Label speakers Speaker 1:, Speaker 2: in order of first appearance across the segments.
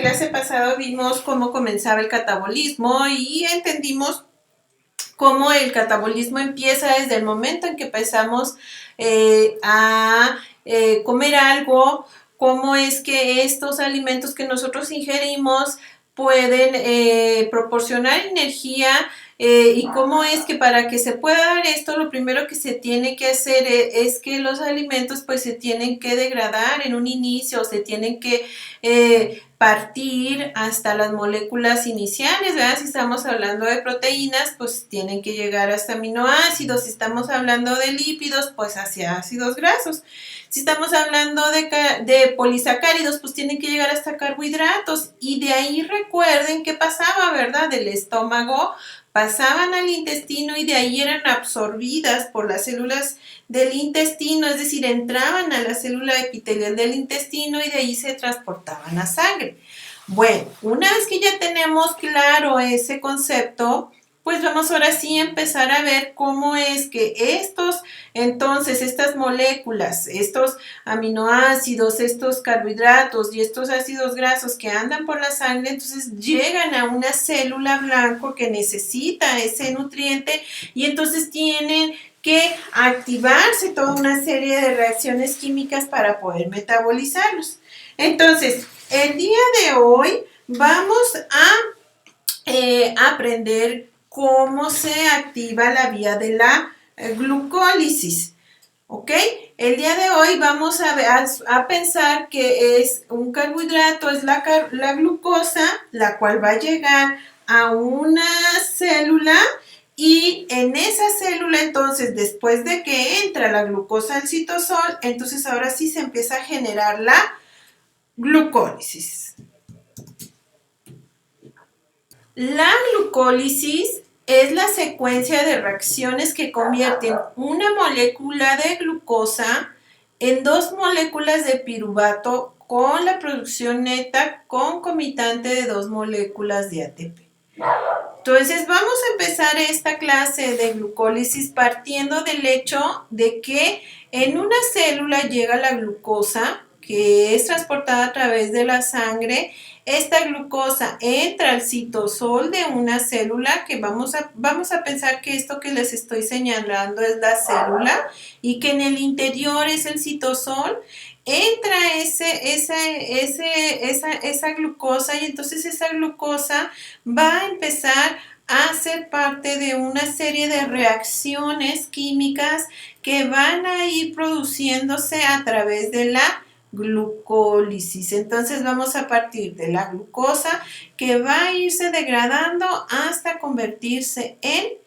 Speaker 1: En la clase pasada vimos cómo comenzaba el catabolismo y entendimos cómo el catabolismo empieza desde el momento en que empezamos a comer algo, cómo es que estos alimentos que nosotros ingerimos pueden proporcionar energía y cómo es que para que se pueda dar esto, lo primero que se tiene que hacer es que los alimentos pues se tienen que degradar en un inicio, se tienen que partir hasta las moléculas iniciales, ¿verdad? Si estamos hablando de proteínas, pues tienen que llegar hasta aminoácidos. Si estamos hablando de lípidos, pues hacia ácidos grasos. Si estamos hablando de polisacáridos, pues tienen que llegar hasta carbohidratos. Y de ahí recuerden qué pasaba, ¿verdad? Del estómago pasaban al intestino y de ahí eran absorbidas por las células del intestino, es decir, entraban a la célula epitelial del intestino y de ahí se transportaban a sangre. Bueno, una vez que ya tenemos claro ese concepto, pues vamos ahora sí a empezar a ver cómo es que estas moléculas, estos aminoácidos, estos carbohidratos y estos ácidos grasos que andan por la sangre, entonces llegan a una célula blanco que necesita ese nutriente y entonces tienen que activarse toda una serie de reacciones químicas para poder metabolizarlos. Entonces, el día de hoy vamos a aprender cómo se activa la vía de la glucólisis. ¿Ok? El día de hoy vamos a pensar que es un carbohidrato, es la glucosa, la cual va a llegar a una célula y en esa célula, entonces, después de que entra la glucosa al citosol, entonces ahora sí se empieza a generar la glucólisis. La glucólisis es la secuencia de reacciones que convierten una molécula de glucosa en dos moléculas de piruvato con la producción neta concomitante de dos moléculas de ATP. Entonces vamos a empezar esta clase de glucólisis partiendo del hecho de que en una célula llega la glucosa que es transportada a través de la sangre. Esta glucosa entra al citosol de una célula que vamos a pensar que esto que les estoy señalando es la célula y que en el interior es el citosol. Entra esa glucosa y entonces esa glucosa va a empezar a ser parte de una serie de reacciones químicas que van a ir produciéndose a través de la glucólisis. Entonces vamos a partir de la glucosa que va a irse degradando hasta convertirse en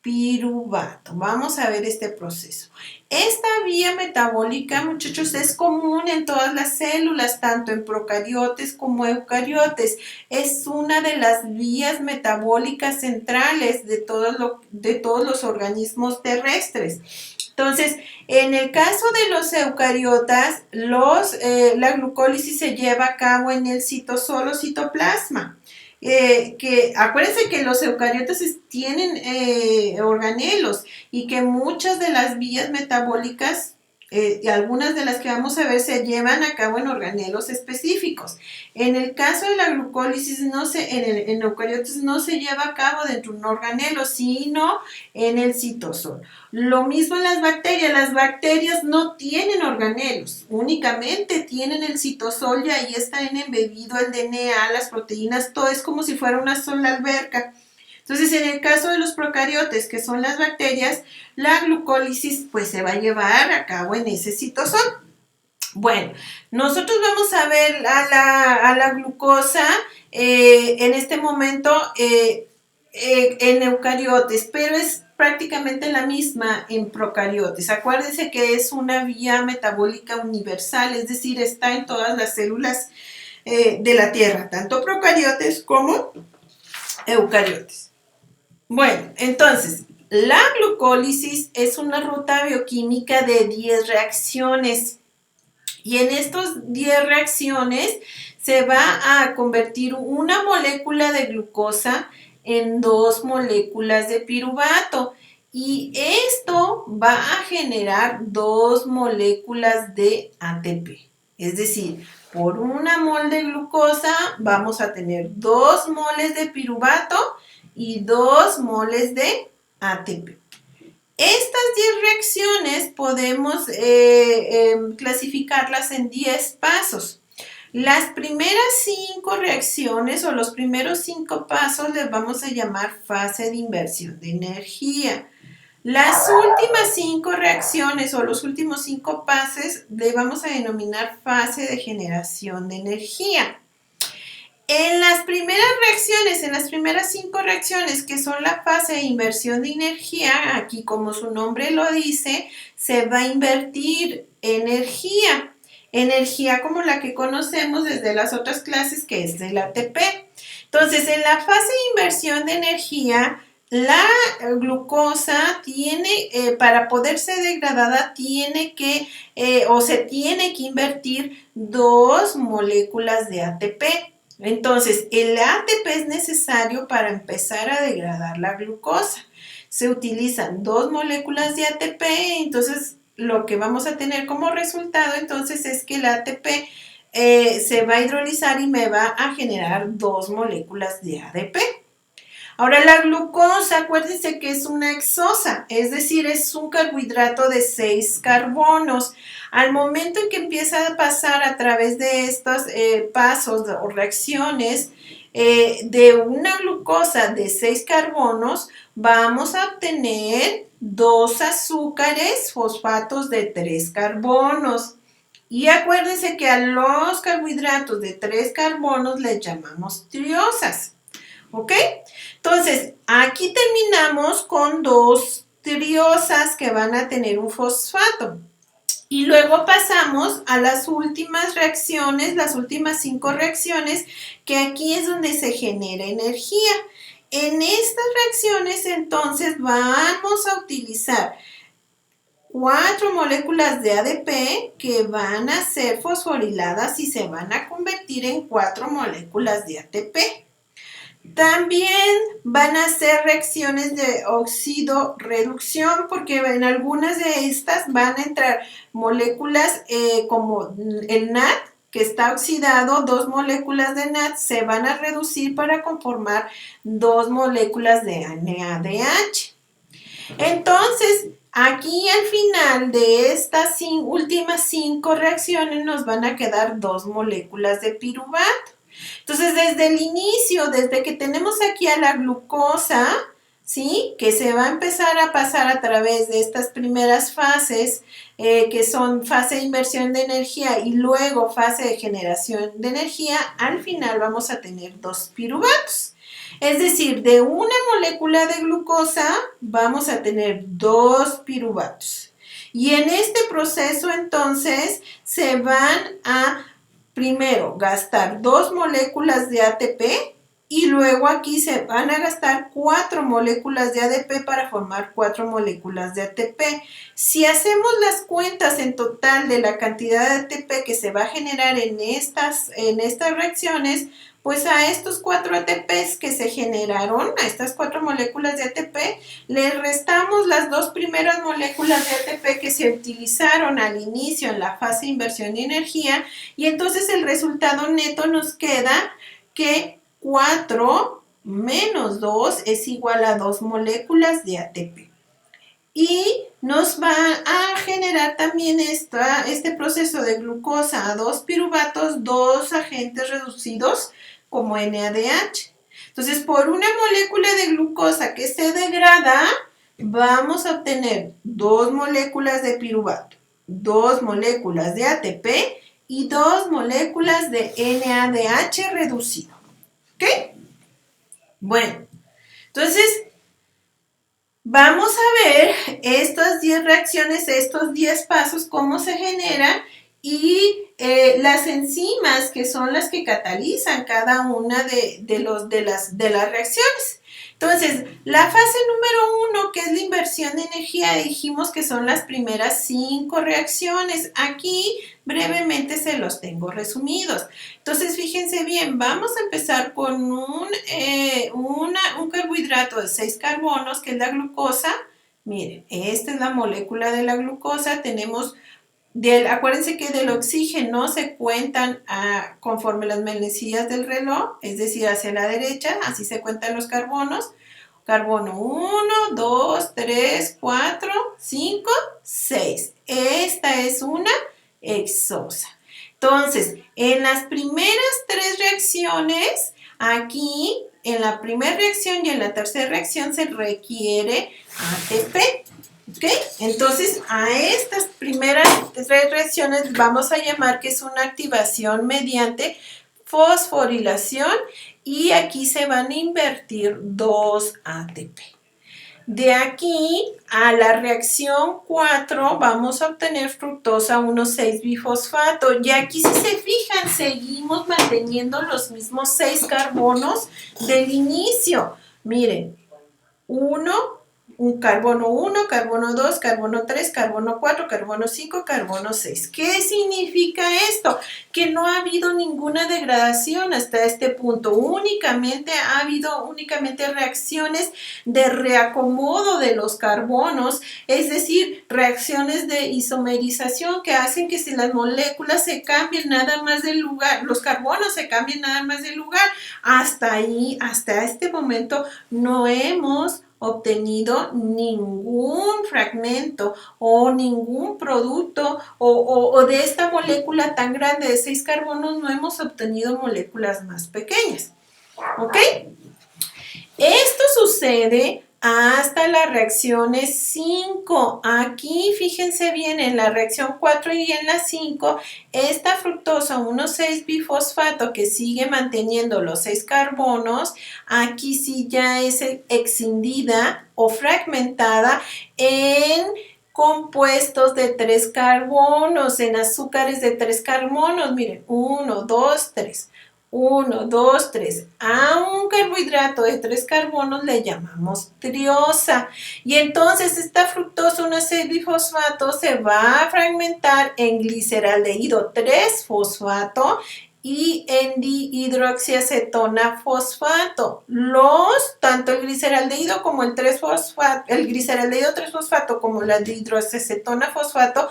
Speaker 1: piruvato. Vamos a ver este proceso. Esta vía metabólica, muchachos, es común en todas las células, tanto en procariotes como eucariotes. Es una de las vías metabólicas centrales de todos los organismos terrestres. Entonces, en el caso de los eucariotas, la glucólisis se lleva a cabo en el citosol o citoplasma. Acuérdense que los eucariotas tienen organelos y que muchas de las vías metabólicas y algunas de las que vamos a ver se llevan a cabo en organelos específicos. En el caso de la glucólisis, en eucariotas no se lleva a cabo dentro de un organelo, sino en el citosol. Lo mismo en las bacterias. Las bacterias no tienen organelos, únicamente tienen el citosol y ahí está embebido el DNA, las proteínas, todo es como si fuera una sola alberca. Entonces, en el caso de los procariotes, que son las bacterias, la glucólisis pues se va a llevar a cabo en ese citosol. Bueno, nosotros vamos a ver a la glucosa en este momento en eucariotes, pero es prácticamente la misma en procariotes. Acuérdense que es una vía metabólica universal, es decir, está en todas las células de la Tierra, tanto procariotes como eucariotes. Bueno, entonces, la glucólisis es una ruta bioquímica de 10 reacciones y en estas 10 reacciones se va a convertir una molécula de glucosa en dos moléculas de piruvato y esto va a generar dos moléculas de ATP. Es decir, por 1 mol de glucosa vamos a tener 2 moles de piruvato y 2 moles de ATP. Estas 10 reacciones podemos clasificarlas en 10 pasos. Las primeras 5 reacciones o los primeros 5 pasos les vamos a llamar fase de inversión de energía. Las últimas 5 reacciones o los últimos 5 pasos le vamos a denominar fase de generación de energía. En las primeras reacciones, en las primeras 5 reacciones, que son la fase de inversión de energía, aquí como su nombre lo dice, se va a invertir energía. Energía como la que conocemos desde las otras clases, que es el ATP. Entonces, en la fase de inversión de energía, la glucosa tiene, para poder ser degradada, tiene que, se tiene que invertir 2 moléculas de ATP. Entonces, el ATP es necesario para empezar a degradar la glucosa. Se utilizan 2 moléculas de ATP, entonces lo que vamos a tener como resultado entonces es que el ATP se va a hidrolizar y me va a generar 2 moléculas de ADP. Ahora la glucosa, acuérdense que es una hexosa, es decir, es un carbohidrato de 6 carbonos. Al momento en que empieza a pasar a través de estos pasos o reacciones de una glucosa de 6 carbonos, vamos a obtener 2 azúcares fosfatos de 3 carbonos. Y acuérdense que a los carbohidratos de 3 carbonos les llamamos triosas. ¿Ok? Entonces, aquí terminamos con 2 triosas que van a tener un fosfato. Y luego pasamos a las últimas reacciones, las últimas 5 reacciones, que aquí es donde se genera energía. En estas reacciones, entonces, vamos a utilizar 4 moléculas de ADP que van a ser fosforiladas y se van a convertir en 4 moléculas de ATP. También van a ser reacciones de oxidorreducción porque en algunas de estas van a entrar moléculas como el NAD, que está oxidado, 2 moléculas de NAD se van a reducir para conformar 2 moléculas de NADH. Entonces, aquí al final de estas últimas 5 reacciones nos van a quedar 2 moléculas de piruvato. Entonces, desde el inicio, desde que tenemos aquí a la glucosa, ¿sí? Que se va a empezar a pasar a través de estas primeras fases, que son fase de inversión de energía y luego fase de generación de energía, al final vamos a tener 2 piruvatos. Es decir, de una molécula de glucosa vamos a tener 2 piruvatos. Y en este proceso, entonces, se van a primero gastar 2 moléculas de ATP y luego aquí se van a gastar 4 moléculas de ADP para formar 4 moléculas de ATP. Si hacemos las cuentas en total de la cantidad de ATP que se va a generar en estas reacciones, pues a estos 4 ATPs que se generaron, a estas 4 moléculas de ATP, le restamos las 2 primeras moléculas de ATP que se utilizaron al inicio en la fase de inversión de energía y entonces el resultado neto nos queda que 4 menos 2 es igual a 2 moléculas de ATP. Y nos va a generar también este proceso de glucosa a 2 piruvatos, 2 agentes reducidos como NADH. Entonces, por una molécula de glucosa que se degrada, vamos a obtener 2 moléculas de piruvato, 2 moléculas de ATP y 2 moléculas de NADH reducido. ¿Ok? Bueno, entonces vamos a ver estas 10 reacciones, estos 10 pasos, cómo se generan y las enzimas que son las que catalizan cada una de las reacciones. Entonces, la fase número 1, que es la inversión de energía, dijimos que son las primeras 5 reacciones. Aquí brevemente se los tengo resumidos. Entonces, fíjense bien, vamos a empezar con un carbohidrato de 6 carbonos, que es la glucosa. Miren, esta es la molécula de la glucosa. Tenemos Acuérdense que del oxígeno se cuentan conforme las manecillas del reloj, es decir, hacia la derecha, así se cuentan los carbonos. Carbono 1, 2, 3, 4, 5, 6. Esta es una exosa. Entonces, en las primeras 3 reacciones, aquí, en la primera reacción y en la tercera reacción se requiere ATP. ¿Ok? Entonces, a estas primeras 3 reacciones vamos a llamar que es una activación mediante fosforilación y aquí se van a invertir 2 ATP. De aquí a la reacción 4 vamos a obtener fructosa 1,6-bifosfato. Y aquí si se fijan, seguimos manteniendo los mismos 6 carbonos del inicio. Miren, un carbono 1, carbono 2, carbono 3, carbono 4, carbono 5, carbono 6. ¿Qué significa esto? Que no ha habido ninguna degradación hasta este punto. Ha habido reacciones de reacomodo de los carbonos, es decir, reacciones de isomerización que hacen que si las moléculas se cambien nada más del lugar, los carbonos se cambien nada más del lugar. Hasta este momento no hemos obtenido ningún fragmento o ningún producto o de esta molécula tan grande de 6 carbonos no hemos obtenido moléculas más pequeñas. ¿Ok? Esto sucede hasta las reacciones 5. Aquí fíjense bien, en la reacción 4 y en la 5, esta fructosa 1,6-bifosfato que sigue manteniendo los 6 carbonos, aquí sí ya es escindida o fragmentada en compuestos de 3 carbonos, en azúcares de 3 carbonos. Miren, 1, 2, 3. 1, 2, 3. A un carbohidrato de 3 carbonos le llamamos triosa. Y entonces esta fructosa 1,6-bifosfato se va a fragmentar en gliceraldehído 3-fosfato y en dihidroxiacetona fosfato. Tanto el gliceraldehído como el gliceraldehído 3-fosfato como la dihidroxiacetona fosfato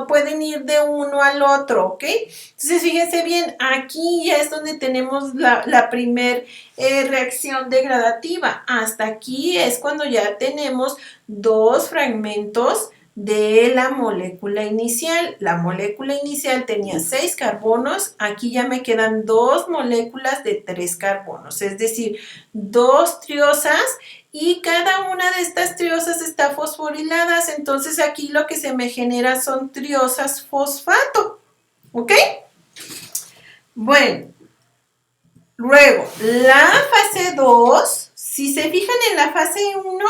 Speaker 1: pueden ir de uno al otro, ¿ok? Entonces, fíjense bien, aquí ya es donde tenemos la primer reacción degradativa. Hasta aquí es cuando ya tenemos 2 fragmentos de la molécula inicial. La molécula inicial tenía 6 carbonos, aquí ya me quedan 2 moléculas de 3 carbonos, es decir, 2 triosas y cada una de estas triosas está fosforiladas, entonces aquí lo que se me genera son triosas fosfato, ¿ok? Bueno, luego, la fase 2, si se fijan en la fase 1,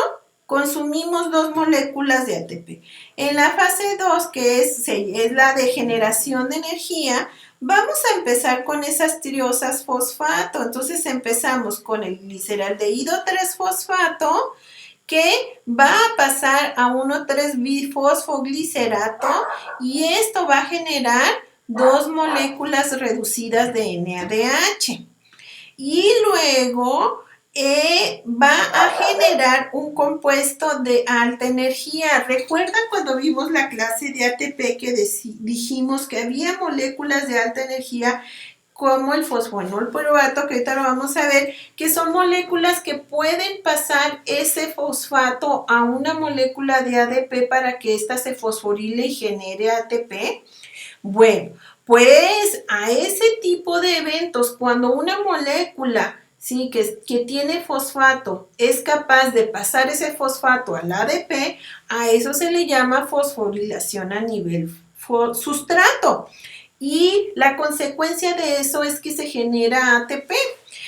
Speaker 1: consumimos 2 moléculas de ATP. En la fase 2, que es la de generación de energía, vamos a empezar con esas triosas fosfato. Entonces empezamos con el gliceraldehído 3-fosfato, que va a pasar a 1,3-bifosfoglicerato y esto va a generar 2 moléculas reducidas de NADH. Y luego va a generar un compuesto de alta energía. ¿Recuerdan cuando vimos la clase de ATP que dijimos que había moléculas de alta energía como el fosfonol piruvato, que ahorita lo vamos a ver, que son moléculas que pueden pasar ese fosfato a una molécula de ADP para que ésta se fosforile y genere ATP? Bueno, pues a ese tipo de eventos, cuando una molécula ¿sí? que tiene fosfato es capaz de pasar ese fosfato al ADP, a eso se le llama fosforilación a nivel sustrato. Y la consecuencia de eso es que se genera ATP.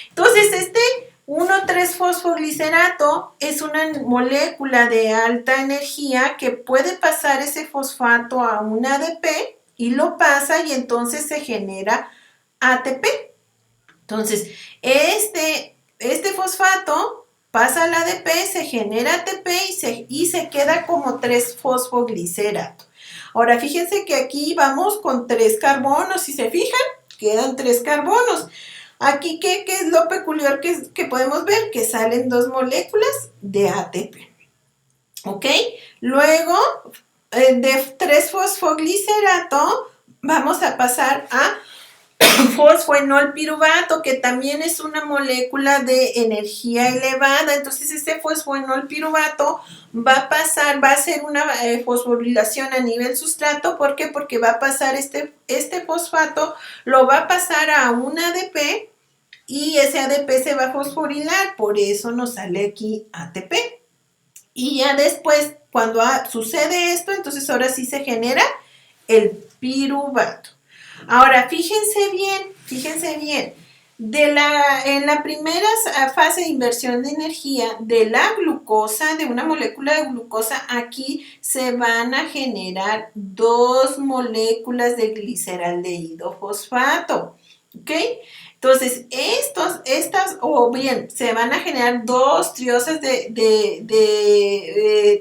Speaker 1: Entonces, este 1,3-fosfoglicerato es una molécula de alta energía que puede pasar ese fosfato a un ADP y lo pasa y entonces se genera ATP. Entonces, este fosfato pasa al ADP, se genera ATP y se queda como 3-fosfoglicerato. Ahora, fíjense que aquí vamos con 3 carbonos, si se fijan, quedan 3 carbonos. Aquí, ¿qué es lo peculiar que podemos ver? Que salen 2 moléculas de ATP. ¿Ok? Luego, de 3-fosfoglicerato vamos a pasar a fosfoenolpiruvato, que también es una molécula de energía elevada. Entonces este fosfoenolpiruvato va a hacer una fosforilación a nivel sustrato. ¿Por qué? Porque va a pasar este fosfato, lo va a pasar a un ADP y ese ADP se va a fosforilar, por eso nos sale aquí ATP. Y ya después, cuando sucede esto, entonces ahora sí se genera el piruvato. Ahora, fíjense bien, en la primera fase de inversión de energía de la glucosa, de una molécula de glucosa, aquí se van a generar 2 moléculas de gliceraldehído fosfato, ¿ok? Entonces, o bien, se van a generar 2 triosas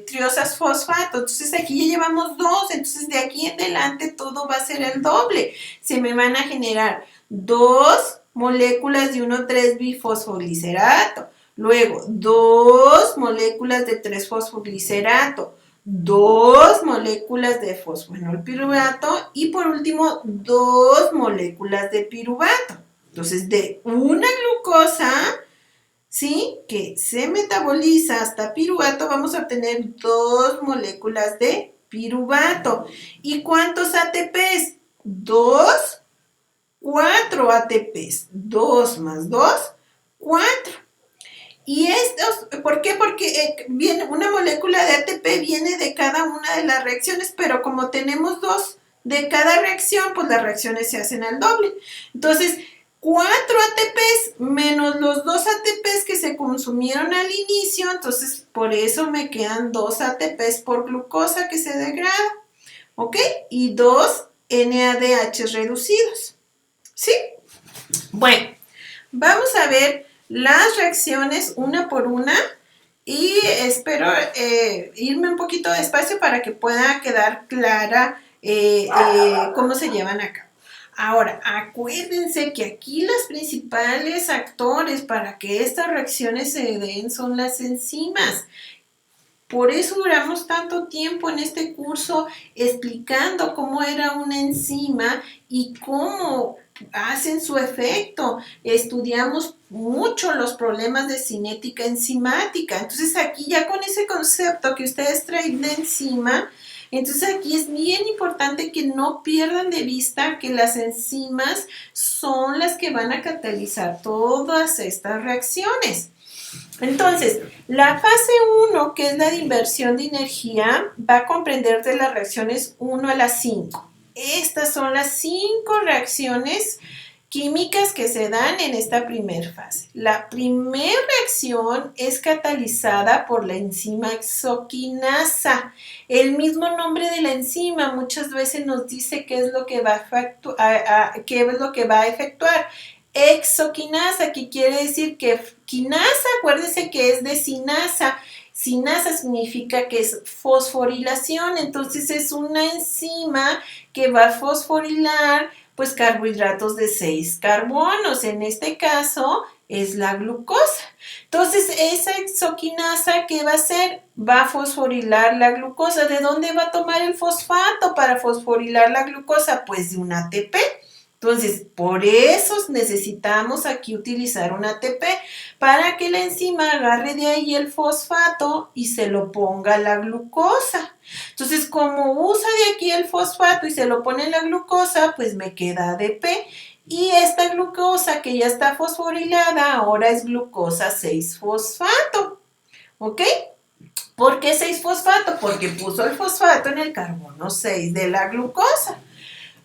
Speaker 1: triosas fosfato. Entonces, aquí ya llevamos 2, entonces de aquí en adelante todo va a ser el doble. Se me van a generar 2 moléculas de 1,3-bifosfoglicerato, luego 2 moléculas de 3-fosfoglicerato, 2 moléculas de fosfoenolpiruvato y por último 2 moléculas de piruvato. Entonces, de una glucosa, ¿sí?, que se metaboliza hasta piruvato, vamos a obtener 2 moléculas de piruvato. ¿Y cuántos ATPs? 2, 4 ATPs. 2 más 2, 4. Y estos, ¿por qué? Porque viene una molécula de ATP viene de cada una de las reacciones, pero como tenemos 2 de cada reacción, pues las reacciones se hacen al doble. Entonces, 4 ATPs menos los 2 ATPs que se consumieron al inicio, entonces por eso me quedan 2 ATPs por glucosa que se degrada, ¿ok? Y 2 NADH reducidos, ¿sí? Bueno, vamos a ver las reacciones una por una y espero irme un poquito despacio para que pueda quedar clara cómo se llevan a cabo. Ahora, acuérdense que aquí los principales actores para que estas reacciones se den son las enzimas. Por eso duramos tanto tiempo en este curso explicando cómo era una enzima y cómo hacen su efecto. Estudiamos mucho los problemas de cinética enzimática. Entonces aquí ya con ese concepto que ustedes traen de enzima, entonces aquí es bien importante que no pierdan de vista que las enzimas son las que van a catalizar todas estas reacciones. Entonces, la fase 1, que es la de inversión de energía, va a comprender de las reacciones 1 a las 5. Estas son las 5 reacciones químicas que se dan en esta primera fase. La primera reacción es catalizada por la enzima exoquinasa. El mismo nombre de la enzima muchas veces nos dice qué es lo que va a efectuar. Exoquinasa, que quiere decir que quinasa, acuérdense que es de sinasa. Sinasa significa que es fosforilación, entonces es una enzima que va a fosforilar pues carbohidratos de 6 carbonos, en este caso es la glucosa. Entonces esa exoquinasa, ¿qué va a hacer? Va a fosforilar la glucosa. ¿De dónde va a tomar el fosfato para fosforilar la glucosa? Pues de un ATP. Entonces, por eso necesitamos aquí utilizar un ATP para que la enzima agarre de ahí el fosfato y se lo ponga a la glucosa. Entonces, como usa de aquí el fosfato y se lo pone en la glucosa, pues me queda ADP. Y esta glucosa que ya está fosforilada ahora es glucosa 6-fosfato. ¿Ok? ¿Por qué 6-fosfato? Porque puso el fosfato en el carbono 6 de la glucosa.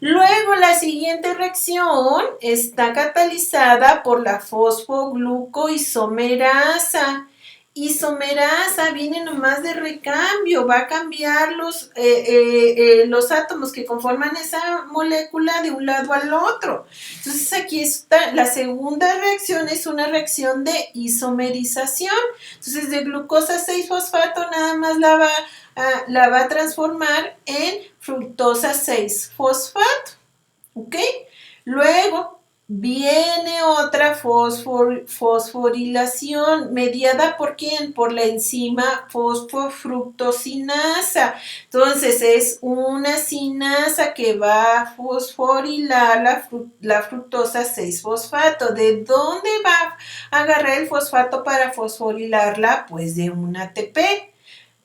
Speaker 1: Luego la siguiente reacción está catalizada por la fosfoglucoisomerasa. Isomerasa viene nomás de recambio, va a cambiar los átomos que conforman esa molécula de un lado al otro. Entonces aquí está, la segunda reacción es una reacción de isomerización. Entonces de glucosa 6-fosfato nada más la va a transformar en fructosa 6-fosfato, ¿ok? Luego viene otra fosforilación, mediada ¿por quién? Por la enzima fosfofructosinasa. Entonces, es una sinasa que va a fosforilar la fructosa 6-fosfato. ¿De dónde va a agarrar el fosfato para fosforilarla? Pues de un ATP.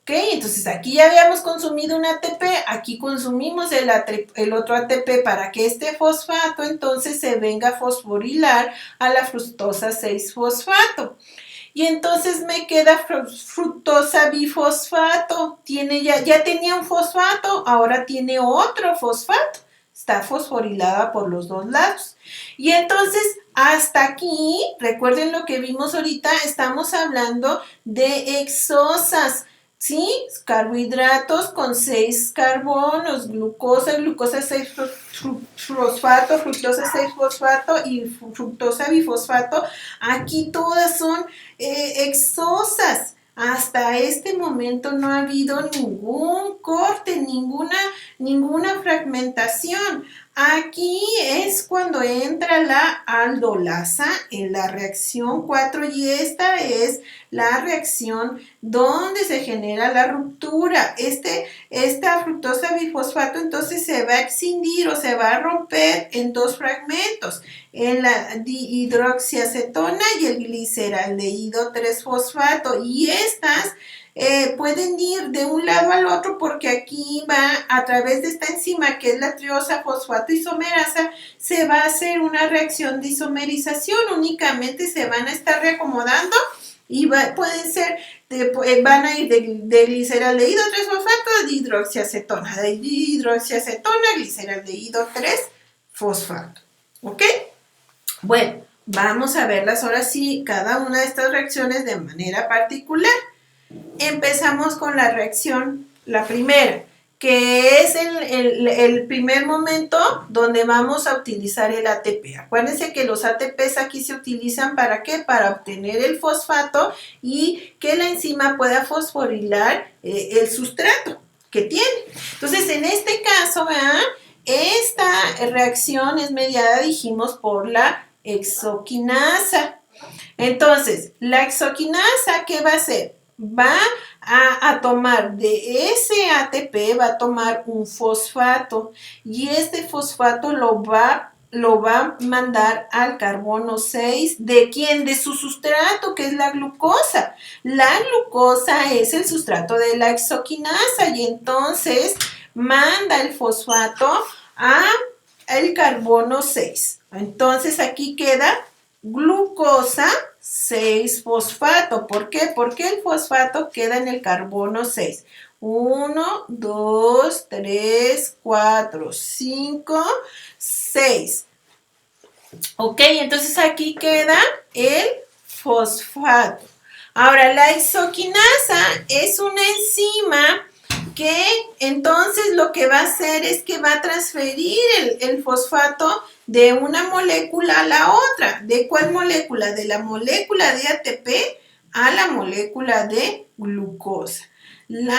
Speaker 1: ¿Ok? Entonces aquí ya habíamos consumido un ATP, aquí consumimos el otro ATP para que este fosfato entonces se venga a fosforilar a la fructosa 6-fosfato. Y entonces me queda fructosa bifosfato. Ya tenía un fosfato, ahora tiene otro fosfato. Está fosforilada por los dos lados. Y entonces, hasta aquí, recuerden lo que vimos ahorita, estamos hablando de hexosas. ¿Sí? Carbohidratos con 6 carbonos, glucosa 6-fosfato, fructosa 6-fosfato y fructosa bifosfato. Aquí todas son hexosas. Hasta este momento no ha habido ningún corte, ninguna fragmentación. Aquí es cuando entra la aldolasa en la reacción 4 y esta es la reacción donde se genera la ruptura. Esta fructosa bifosfato entonces se va a excindir o se va a romper en dos fragmentos, en la dihidroxiacetona y el gliceraldehído 3-fosfato. Y estas pueden ir de un lado al otro porque aquí va a través de esta enzima que es la triosa fosfato isomerasa, se va a hacer una reacción de isomerización, únicamente se van a estar reacomodando y pueden ser, van a ir de gliceraldehído 3-fosfato a dihidroxiacetona, de dihidroxiacetona a gliceraldehído 3-fosfato, ¿ok? Bueno, vamos a verlas ahora sí, cada una de estas reacciones de manera particular. Empezamos con la reacción, la primera, que es el primer momento donde vamos a utilizar el ATP. Acuérdense que los ATPs aquí se utilizan ¿para qué? Para obtener el fosfato y que la enzima pueda fosforilar el sustrato que tiene. Entonces, en este caso, ¿verdad? Esta reacción es mediada, dijimos, por la hexoquinasa. Entonces, la hexoquinasa, ¿qué va a hacer? Va a tomar de ese ATP, va a tomar un fosfato y este fosfato lo va a mandar al carbono 6. ¿De quién? De su sustrato, que es la glucosa. La glucosa es el sustrato de la hexoquinasa y entonces manda el fosfato al carbono 6. Entonces aquí queda glucosa 6-fosfato. ¿Por qué? Porque el fosfato queda en el carbono 6. 1, 2, 3, 4, 5, 6. Ok, entonces aquí queda el fosfato. Ahora, la hexoquinasa es una enzima que entonces lo que va a hacer es que va a transferir el fosfato de una molécula a la otra. ¿De cuál molécula? De la molécula de ATP a la molécula de glucosa. La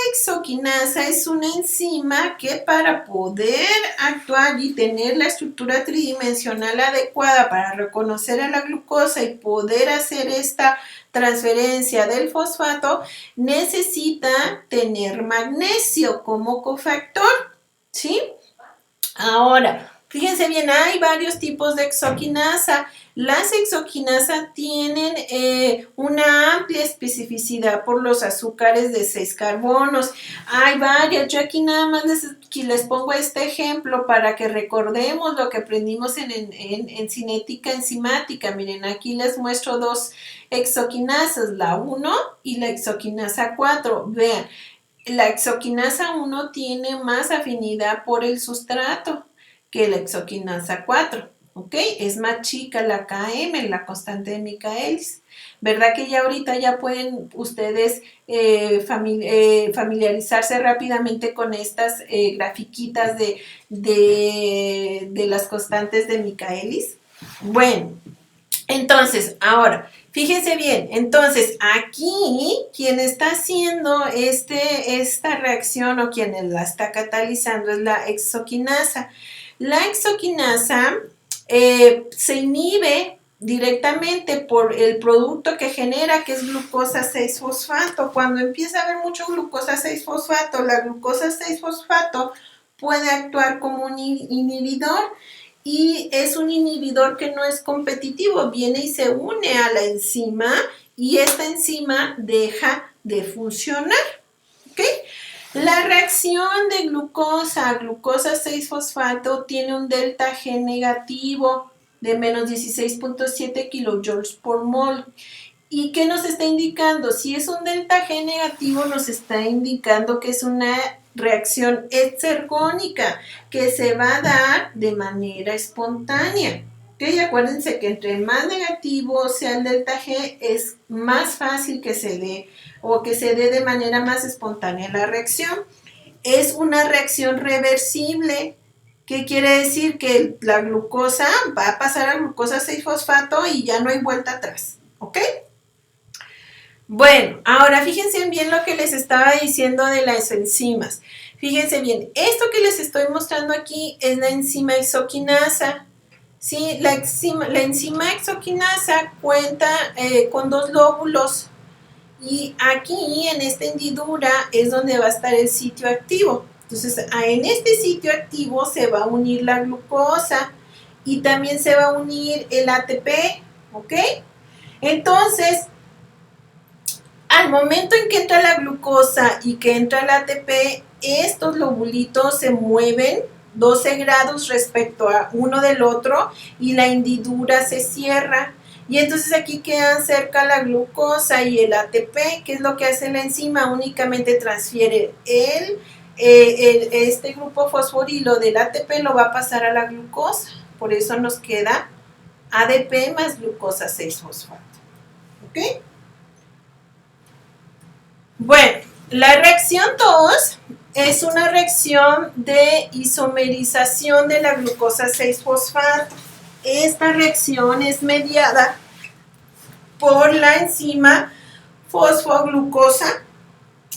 Speaker 1: hexoquinasa es una enzima que para poder actuar y tener la estructura tridimensional adecuada para reconocer a la glucosa y poder hacer esta transferencia del fosfato, necesita tener magnesio como cofactor, ¿sí? Ahora, fíjense bien, hay varios tipos de hexoquinasa. Las hexoquinasas tienen una amplia especificidad por los azúcares de 6 carbonos. Hay varias, yo aquí nada más les pongo este ejemplo para que recordemos lo que aprendimos en cinética enzimática. Miren, aquí les muestro dos hexoquinasas, la 1 y la hexoquinasa 4. Vean, la hexoquinasa 1 tiene más afinidad por el sustrato que la hexoquinasa 4, ¿ok? Es más chica la Km, la constante de Michaelis. ¿Verdad que ya ahorita ya pueden ustedes familiarizarse rápidamente con estas grafiquitas de las constantes de Michaelis? Bueno, entonces, ahora, fíjense bien, entonces aquí quien está haciendo esta reacción o quien la está catalizando es la hexoquinasa. La hexoquinasa se inhibe directamente por el producto que genera, que es glucosa 6-fosfato. Cuando empieza a haber mucho glucosa 6-fosfato, la glucosa 6-fosfato puede actuar como un inhibidor, y es un inhibidor que no es competitivo, viene y se une a la enzima y esta enzima deja de funcionar. ¿Ok? La reacción de glucosa a glucosa 6-fosfato tiene un delta G negativo de menos 16.7 kilojoules por mol. ¿Y qué nos está indicando? Si es un delta G negativo, nos está indicando que es una reacción exergónica que se va a dar de manera espontánea. ¿Okay? Acuérdense que entre más negativo sea el delta G, es más fácil que se dé o que se dé de manera más espontánea la reacción. Es una reacción reversible. ¿Qué quiere decir? Que la glucosa va a pasar a glucosa 6-fosfato y ya no hay vuelta atrás. ¿Ok? Bueno, ahora fíjense bien lo que les estaba diciendo de las enzimas. Fíjense bien, esto que les estoy mostrando aquí es la enzima hexoquinasa. ¿Sí? La enzima hexoquinasa cuenta con 2 lóbulos y aquí en esta hendidura es donde va a estar el sitio activo. Entonces, en este sitio activo se va a unir la glucosa y también se va a unir el ATP, ¿ok? Entonces, al momento en que entra la glucosa y que entra el ATP, estos lobulitos se mueven 12 grados respecto a uno del otro y la hendidura se cierra. Y entonces aquí quedan cerca la glucosa y el ATP. ¿Qué es lo que hace la enzima? Únicamente transfiere este grupo fosforilo del ATP, lo va a pasar a la glucosa. Por eso nos queda ADP más glucosa 6-fosfato. ¿Ok? Bueno, la reacción 2 es una reacción de isomerización de la glucosa 6-fosfato. Esta reacción es mediada por la enzima fosfoglucosa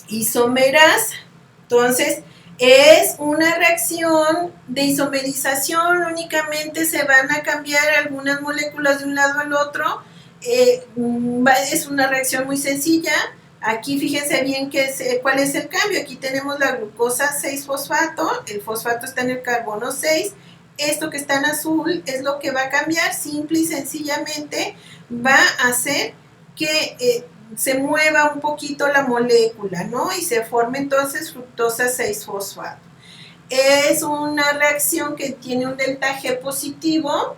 Speaker 1: isomerasa. Entonces, es una reacción de isomerización, únicamente se van a cambiar algunas moléculas de un lado al otro. Es una reacción muy sencilla. Aquí fíjense bien cuál es el cambio. Aquí tenemos la glucosa 6-fosfato, el fosfato está en el carbono 6. Esto que está en azul es lo que va a cambiar, simple y sencillamente va a hacer que se mueva un poquito la molécula, ¿no? Y se forme entonces fructosa 6-fosfato. Es una reacción que tiene un delta G positivo,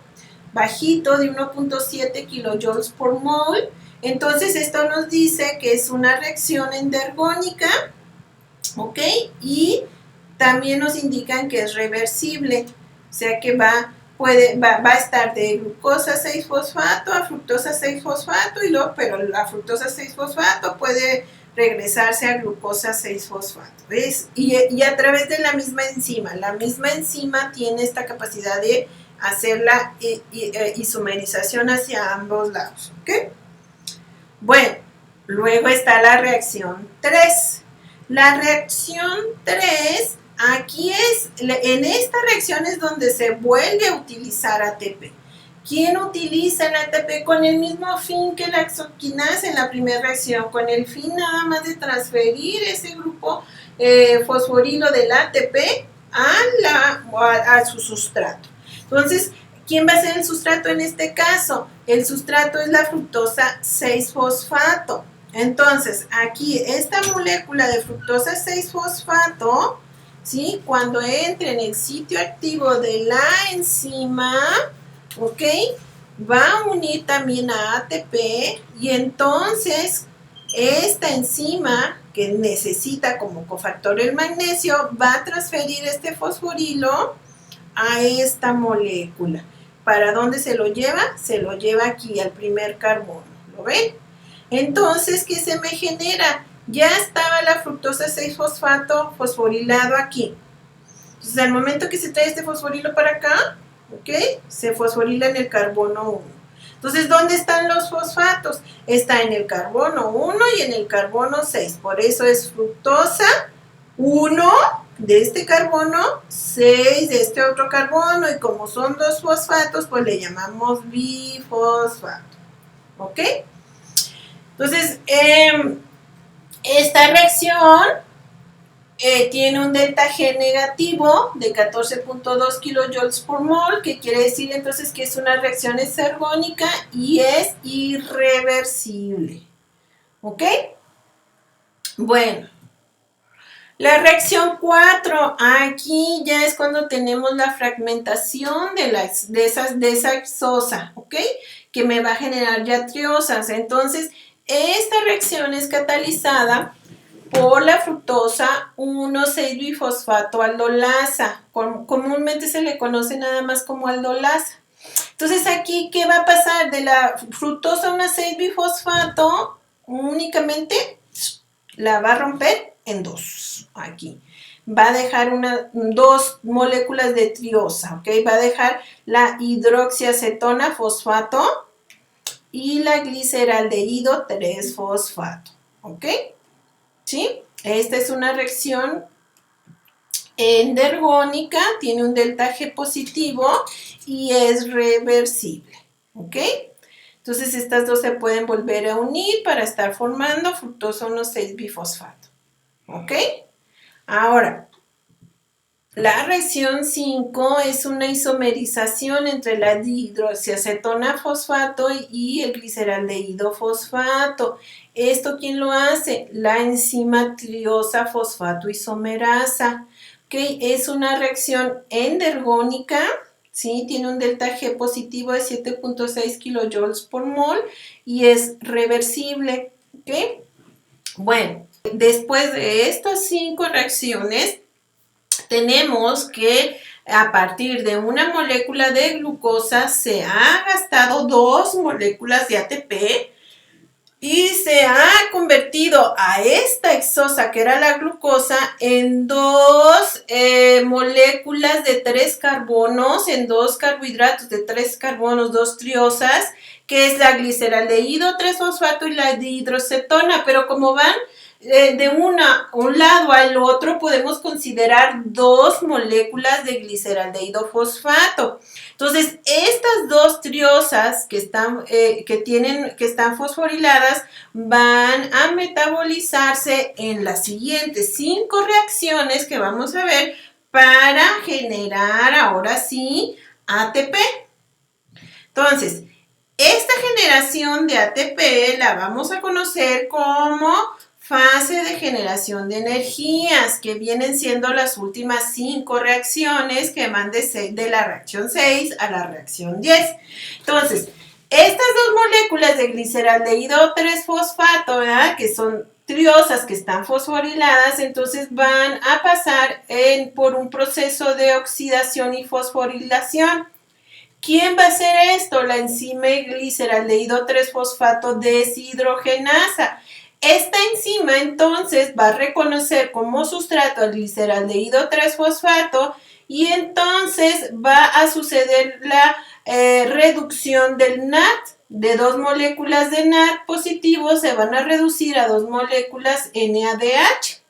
Speaker 1: bajito, de 1.7 kilojoules por mol. Entonces esto nos dice que es una reacción endergónica, ¿ok? Y también nos indican que es reversible, o sea que va a estar de glucosa 6-fosfato a fructosa 6-fosfato, pero la fructosa 6-fosfato puede regresarse a glucosa 6-fosfato, ¿ves? Y a través de la misma enzima tiene esta capacidad de hacer la isomerización hacia ambos lados, ¿ok? Bueno, luego está la reacción 3. La reacción 3, aquí en esta reacción es donde se vuelve a utilizar ATP. ¿Quién utiliza el ATP? Con el mismo fin que la hexoquinasa en la primera reacción, con el fin nada más de transferir ese grupo fosforilo del ATP a su sustrato. Entonces, ¿quién va a ser el sustrato en este caso? El sustrato es la fructosa 6-fosfato. Entonces, aquí esta molécula de fructosa 6-fosfato, ¿sí? Cuando entre en el sitio activo de la enzima, ¿ok? Va a unir también a ATP y entonces esta enzima que necesita como cofactor el magnesio va a transferir este fosforilo a esta molécula. ¿Para dónde se lo lleva? Se lo lleva aquí al primer carbono, ¿lo ven? Entonces, ¿qué se me genera? Ya estaba la fructosa 6-fosfato fosforilado aquí. Entonces, al momento que se trae este fosforilo para acá, ¿ok? Se fosforila en el carbono 1. Entonces, ¿dónde están los fosfatos? Está en el carbono 1 y en el carbono 6. Por eso es fructosa 1, de este carbono, 6 de este otro carbono, y como son dos fosfatos, pues le llamamos bifosfato. ¿Ok? Entonces, esta reacción tiene un delta G negativo de 14.2 kilojoules por mol, que quiere decir entonces que es una reacción exergónica y es irreversible. ¿Ok? Bueno, la reacción 4, aquí ya es cuando tenemos la fragmentación de esa exosa, ¿ok? Que me va a generar ya triosas. Entonces, esta reacción es catalizada por la fructosa 1,6-bifosfato aldolasa. Comúnmente se le conoce nada más como aldolasa. Entonces aquí, ¿qué va a pasar? De la fructosa 1,6-bifosfato, únicamente la va a romper en dos. Aquí va a dejar dos moléculas de triosa, ¿ok? Va a dejar la hidroxiacetona fosfato y la gliceraldehído 3-fosfato, ¿ok? ¿Sí? Esta es una reacción endergónica, tiene un delta G positivo y es reversible, ¿ok? Entonces estas dos se pueden volver a unir para estar formando fructosa 1,6-bifosfato, ¿ok? Ahora, la reacción 5 es una isomerización entre la dihidroxiacetona fosfato y el gliceraldehído fosfato. ¿Esto quién lo hace? La enzima triosa fosfato isomerasa. ¿Okay? Es una reacción endergónica, ¿sí? Tiene un delta G positivo de 7.6 kilojoules por mol y es reversible. ¿Okay? Bueno, después de estas 5 reacciones, tenemos que a partir de una molécula de glucosa se ha gastado 2 moléculas de ATP y se ha convertido a esta exosa, que era la glucosa, en 2 moléculas de 3 carbonos, en 2 carbohidratos de 3 carbonos, 2 triosas, que es la gliceraldehído 3-fosfato y la dihidroacetona, pero como van de un lado al otro, podemos considerar 2 moléculas de gliceraldehído fosfato. Entonces, estas 2 triosas que están fosforiladas van a metabolizarse en las siguientes 5 reacciones que vamos a ver para generar ahora sí ATP. Entonces, esta generación de ATP la vamos a conocer como fase de generación de energías, que vienen siendo las últimas 5 reacciones que van de la reacción 6 a la reacción 10. Entonces, estas 2 moléculas de gliceraldehído 3-fosfato, ¿verdad? Que son triosas que están fosforiladas, entonces van a pasar por un proceso de oxidación y fosforilación. ¿Quién va a hacer esto? La enzima gliceraldehído 3-fosfato deshidrogenasa. Esta enzima entonces va a reconocer como sustrato al gliceraldehído 3-fosfato y entonces va a suceder la reducción del NAD. De 2 moléculas de NAD positivo se van a reducir a 2 moléculas NADH.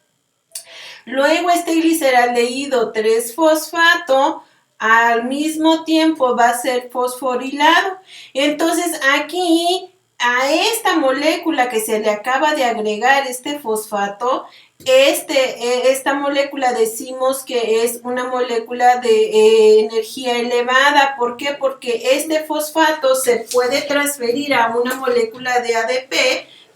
Speaker 1: Luego este gliceraldehído 3-fosfato al mismo tiempo va a ser fosforilado. Entonces aquí a esta molécula que se le acaba de agregar este fosfato, esta molécula decimos que es una molécula de energía elevada. ¿Por qué? Porque este fosfato se puede transferir a una molécula de ADP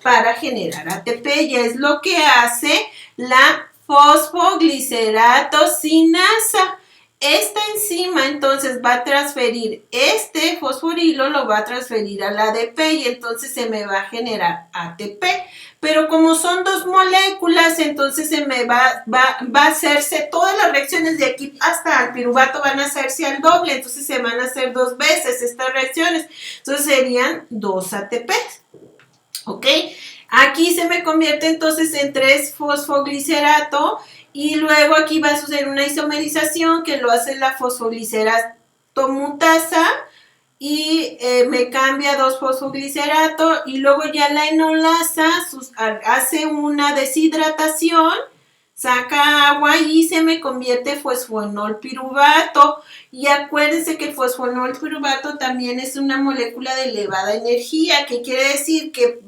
Speaker 1: para generar ATP y es lo que hace la fosfoglicerato-sinasa. Esta enzima entonces va a transferir este fosforilo, lo va a transferir al ADP y entonces se me va a generar ATP. Pero como son 2 moléculas, entonces se me va a hacerse, todas las reacciones de aquí hasta el piruvato van a hacerse al doble, entonces se van a hacer 2 veces estas reacciones. Entonces serían 2 ATPs, ¿ok? Aquí se me convierte entonces en 3-fosfoglicerato y luego aquí va a suceder una isomerización que lo hace la fosfoglicerato mutasa y me cambia a 2-fosfoglicerato y luego ya la enolasa hace una deshidratación, saca agua y se me convierte fosfonol piruvato. Y acuérdense que el fosfonol piruvato también es una molécula de elevada energía, que quiere decir que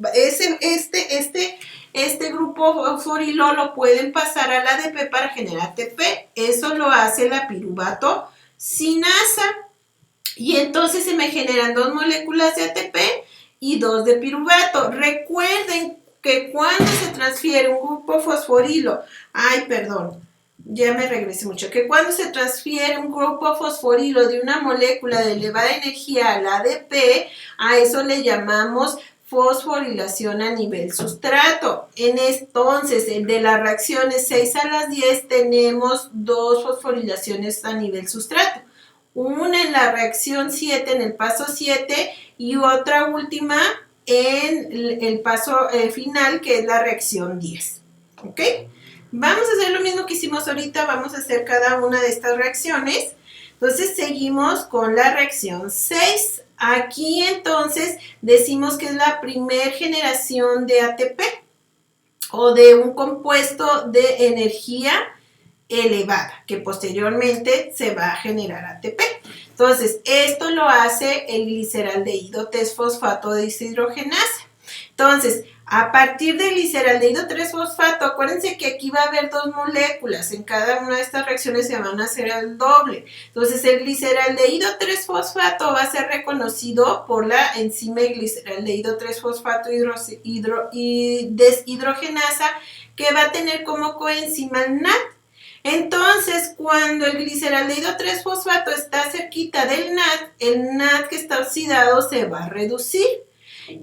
Speaker 1: este grupo fosforilo lo pueden pasar al ADP para generar ATP. Eso lo hace la piruvato sinasa. Y entonces se me generan 2 moléculas de ATP y 2 de piruvato. Recuerden que cuando se transfiere un grupo fosforilo, ya me regresé mucho, que cuando se transfiere un grupo fosforilo de una molécula de elevada energía al ADP, a eso le llamamos fosforilación a nivel sustrato. Entonces, de las reacciones 6 a las 10 tenemos 2 fosforilaciones a nivel sustrato. Una en la reacción 7, en el paso 7, y otra última en el paso final, que es la reacción 10. ¿Ok? Vamos a hacer lo mismo que hicimos ahorita, vamos a hacer cada una de estas reacciones. Entonces seguimos con la reacción 6. Aquí entonces decimos que es la primera generación de ATP o de un compuesto de energía elevada, que posteriormente se va a generar ATP. Entonces, esto lo hace el gliceraldehído 3-fosfato deshidrogenasa. Entonces, a partir del gliceraldehído 3-fosfato, acuérdense que aquí va a haber 2 moléculas, en cada una de estas reacciones se van a hacer al doble. Entonces, el gliceraldehído 3-fosfato va a ser reconocido por la enzima gliceraldehído 3-fosfato deshidrogenasa, que va a tener como coenzima el NAD. Entonces, cuando el gliceraldehído 3-fosfato está cerquita del NAD, el NAD que está oxidado se va a reducir.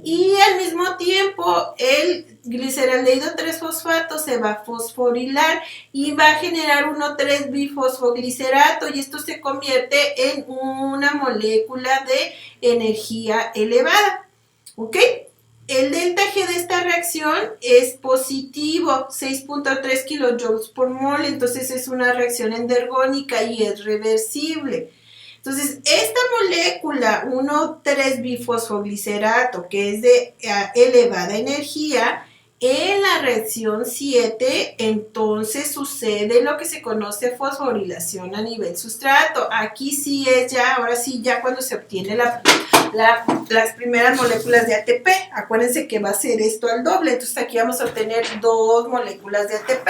Speaker 1: Y al mismo tiempo, el gliceraldehído 3-fosfato se va a fosforilar y va a generar 1,3-bifosfoglicerato, y esto se convierte en una molécula de energía elevada. ¿Ok? El delta G de esta reacción es positivo, 6.3 kilojoules por mol, entonces es una reacción endergónica y es reversible. Entonces, esta molécula 1,3-bifosfoglicerato, que es de elevada energía, en la reacción 7, entonces sucede lo que se conoce fosforilación a nivel sustrato. Aquí sí es ya, ahora sí, ya cuando se obtiene las primeras moléculas de ATP. Acuérdense que va a ser esto al doble, entonces aquí vamos a obtener 2 moléculas de ATP.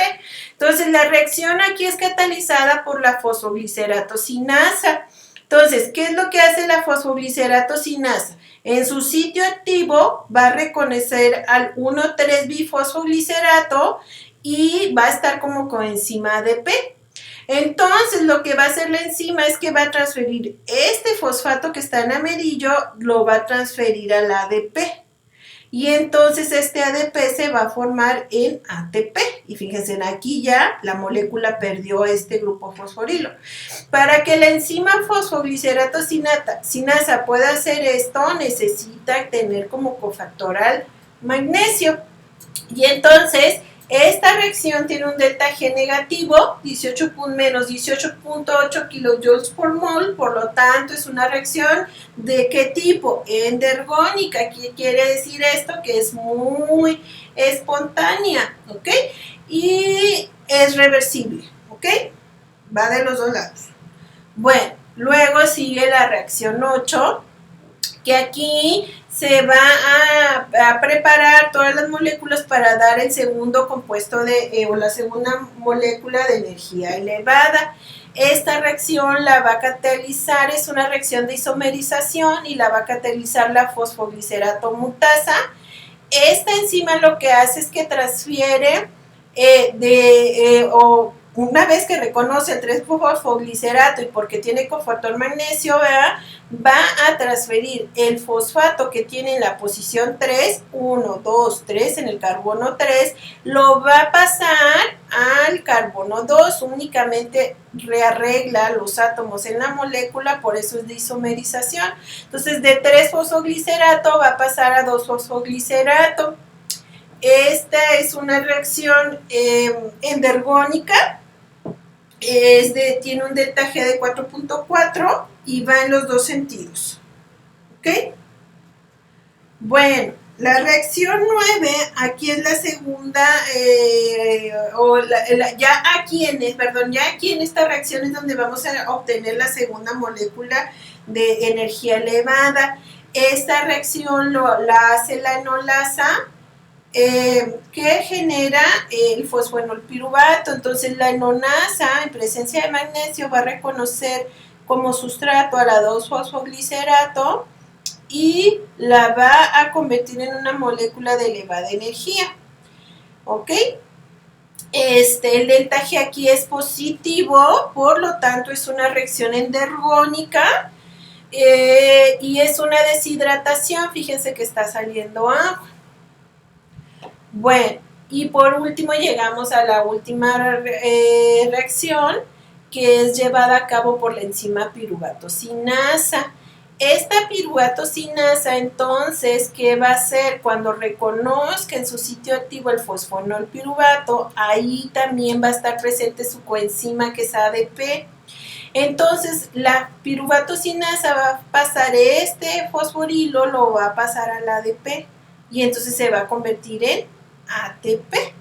Speaker 1: Entonces, la reacción aquí es catalizada por la fosfoglicerato-sinasa. Entonces, ¿qué es lo que hace la fosfoglicerato-sinasa? En su sitio activo va a reconocer al 1,3-bifosfoglicerato y va a estar como coenzima ADP. Entonces, lo que va a hacer la enzima es que va a transferir este fosfato que está en amarillo, lo va a transferir al ADP. Y entonces este ADP se va a formar en ATP. Y fíjense, aquí ya la molécula perdió este grupo fosforilo. Para que la enzima fosfoglicerato-sinasa pueda hacer esto, necesita tener como cofactor magnesio. Y entonces, esta reacción tiene un delta G negativo, menos 18.8 kilojoules por mol, por lo tanto es una reacción ¿de qué tipo? Endergónica. ¿Qué quiere decir esto? Que es muy espontánea, ¿ok? Y es reversible, ¿ok? Va de los 2 lados. Bueno, luego sigue la reacción 8, que aquí se va a preparar todas las moléculas para dar el segundo compuesto o la segunda molécula de energía elevada. Esta reacción la va a catalizar, es una reacción de isomerización y la va a catalizar la fosfoglicerato mutasa. Esta enzima lo que hace es que transfiere una vez que reconoce el 3-fosfoglicerato y porque tiene cofactor magnesio, ¿verdad?, va a transferir el fosfato que tiene en la posición 3, 1, 2, 3, en el carbono 3, lo va a pasar al carbono 2, únicamente rearregla los átomos en la molécula, por eso es de isomerización. Entonces, de 3-fosfoglicerato va a pasar a 2-fosfoglicerato. Esta es una reacción endergónica, tiene un delta G de 4.4 y va en los 2 sentidos. ¿Ok? Bueno, La reacción 9, aquí es la segunda, ya aquí en esta reacción es donde vamos a obtener la segunda molécula de energía elevada. Esta reacción la hace la enolasa, que genera el fosfoenolpiruvato. Entonces la enolasa, en presencia de magnesio, va a reconocer como sustrato a la 2-fosfoglicerato y la va a convertir en una molécula de elevada energía. ¿Ok? El delta G aquí es positivo, por lo tanto es una reacción endergónica, y es una deshidratación. Fíjense que está saliendo agua. Bueno, y por último llegamos a la última reacción, que es llevada a cabo por la enzima piruvatocinasa. Esta piruvatocinasa, entonces, ¿qué va a hacer? Cuando reconozca en su sitio activo el fosfonolpiruvato, ahí también va a estar presente su coenzima, que es ADP. Entonces, la piruvatocinasa va a pasar este fosforilo, lo va a pasar al ADP, y entonces se va a convertir en ATP.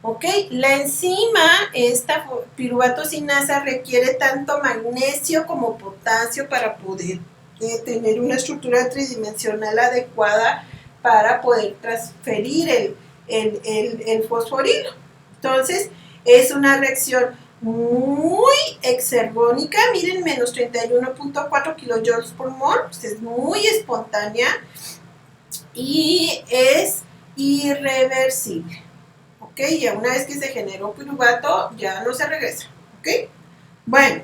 Speaker 1: ¿Ok? La enzima, esta piruvatocinasa, requiere tanto magnesio como potasio para poder tener una estructura tridimensional adecuada para poder transferir el fosforilo. Entonces, es una reacción muy exergónica. Miren, menos 31.4 kilojoules por mol, pues es muy espontánea y es irreversible. ¿Ok? Ya una vez que se generó piruvato, ya no se regresa. ¿Ok? Bueno,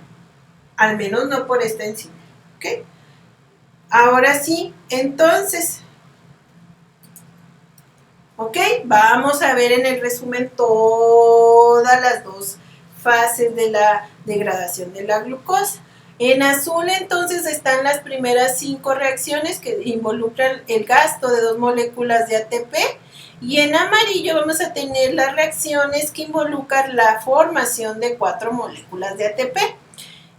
Speaker 1: al menos no por esta enzima. ¿Ok? Ahora sí, entonces, ¿ok? Vamos a ver en el resumen todas las dos fases de la degradación de la glucosa. En azul, entonces, están las primeras 5 reacciones que involucran el gasto de 2 moléculas de ATP. Y en amarillo vamos a tener las reacciones que involucran la formación de 4 moléculas de ATP.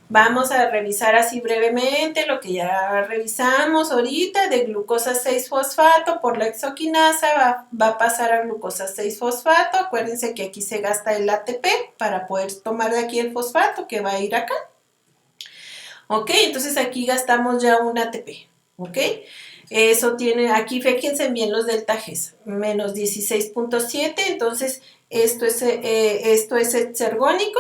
Speaker 1: Vamos a revisar así brevemente lo que ya revisamos ahorita de glucosa 6-fosfato por la exoquinasa, va a pasar a glucosa 6-fosfato. Acuérdense que aquí se gasta el ATP para poder tomar de aquí el fosfato que va a ir acá. ¿Ok? Entonces aquí gastamos ya un ATP. ¿Ok? Eso tiene, aquí fíjense bien los delta Gs, menos 16.7, entonces esto es exergónico.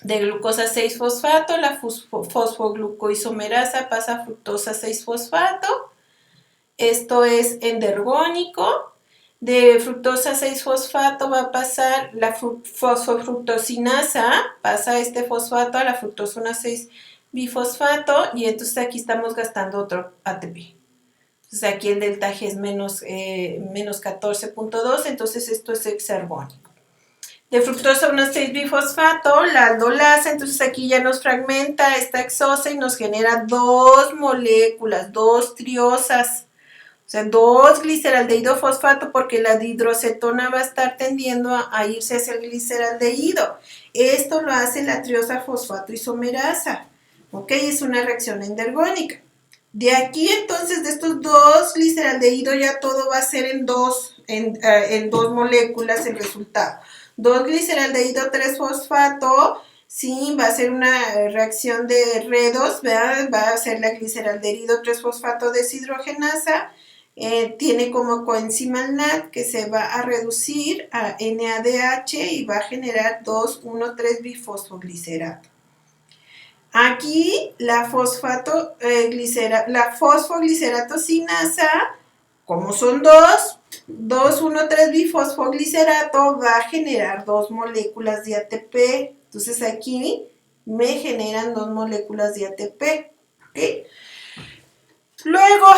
Speaker 1: De glucosa 6-fosfato, la fosfoglucoisomerasa pasa a fructosa 6-fosfato. Esto es endergónico. De fructosa 6-fosfato va a pasar la fosfofructosinasa, pasa este fosfato a la fructosona 6-bifosfato, y entonces aquí estamos gastando otro ATP. Entonces aquí el delta G es menos 14.2, entonces esto es exergónico. De fructosa 1,6-bifosfato, la aldolasa, entonces aquí ya nos fragmenta esta exosa y nos genera 2 moléculas, 2 triosas, o sea, 2 gliceraldehído fosfato, porque la dihidrocetona va a estar tendiendo a irse hacia el gliceraldehído. Esto lo hace la triosa fosfato isomerasa, ¿ok? Es una reacción endergónica. De aquí entonces, de estos 2 gliceraldehídos, ya todo va a ser en 2 moléculas el resultado. 2 gliceraldehído 3-fosfato, sí, va a ser una reacción de redos, ¿verdad? Va a ser la gliceraldehído 3-fosfato deshidrogenasa, tiene como coenzima el NAD que se va a reducir a NADH y va a generar 2,1,3-bifosfoglicerato. Aquí la fosfoglicerato-sinasa, como son 2,1,3-bifosfoglicerato, va a generar 2 moléculas de ATP. Entonces aquí me generan 2 moléculas de ATP. ¿Okay? Luego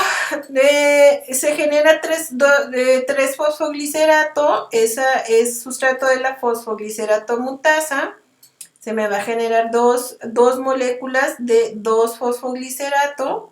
Speaker 1: se genera 3-fosfoglicerato, esa es sustrato de la fosfoglicerato mutasa. Se me va a generar dos moléculas de 2-fosfoglicerato,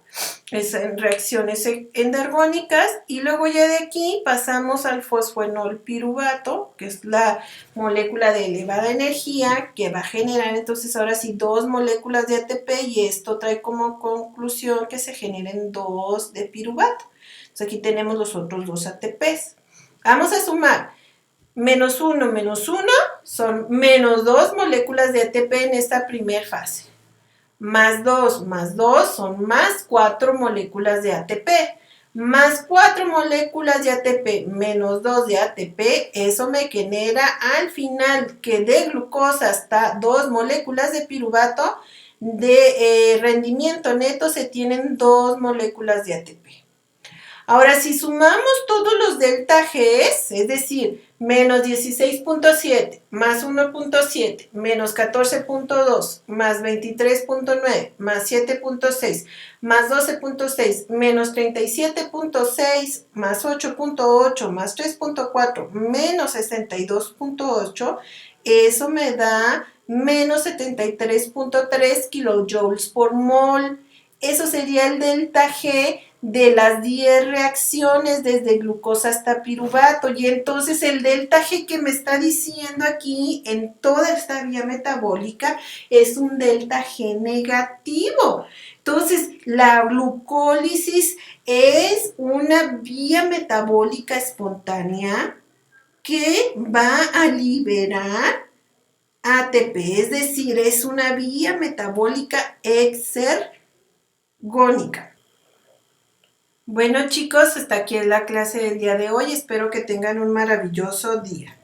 Speaker 1: es en reacciones endergónicas, y luego ya de aquí pasamos al fosfoenolpiruvato, que es la molécula de elevada energía, que va a generar entonces ahora sí 2 moléculas de ATP, y esto trae como conclusión que se generen 2 de piruvato. Entonces aquí tenemos los otros 2 ATPs. Vamos a sumar. Menos 1 son menos 2 moléculas de ATP en esta primera fase. Más 2 son más 4 moléculas de ATP. Más 4 moléculas de ATP menos 2 de ATP, eso me genera al final que de glucosa hasta 2 moléculas de piruvato, de rendimiento neto se tienen 2 moléculas de ATP. Ahora, si sumamos todos los delta Gs, es decir, menos 16.7, más 1.7, menos 14.2, más 23.9, más 7.6, más 12.6, menos 37.6, más 8.8, más 3.4, menos 62.8, eso me da menos 73.3 kilojoules por mol. Eso sería el delta G de las 10 reacciones desde glucosa hasta piruvato. Y entonces el delta G que me está diciendo aquí en toda esta vía metabólica es un delta G negativo. Entonces la glucólisis es una vía metabólica espontánea que va a liberar ATP, es decir, es una vía metabólica exergónica. Bueno chicos, hasta aquí es la clase del día de hoy. Espero que tengan un maravilloso día.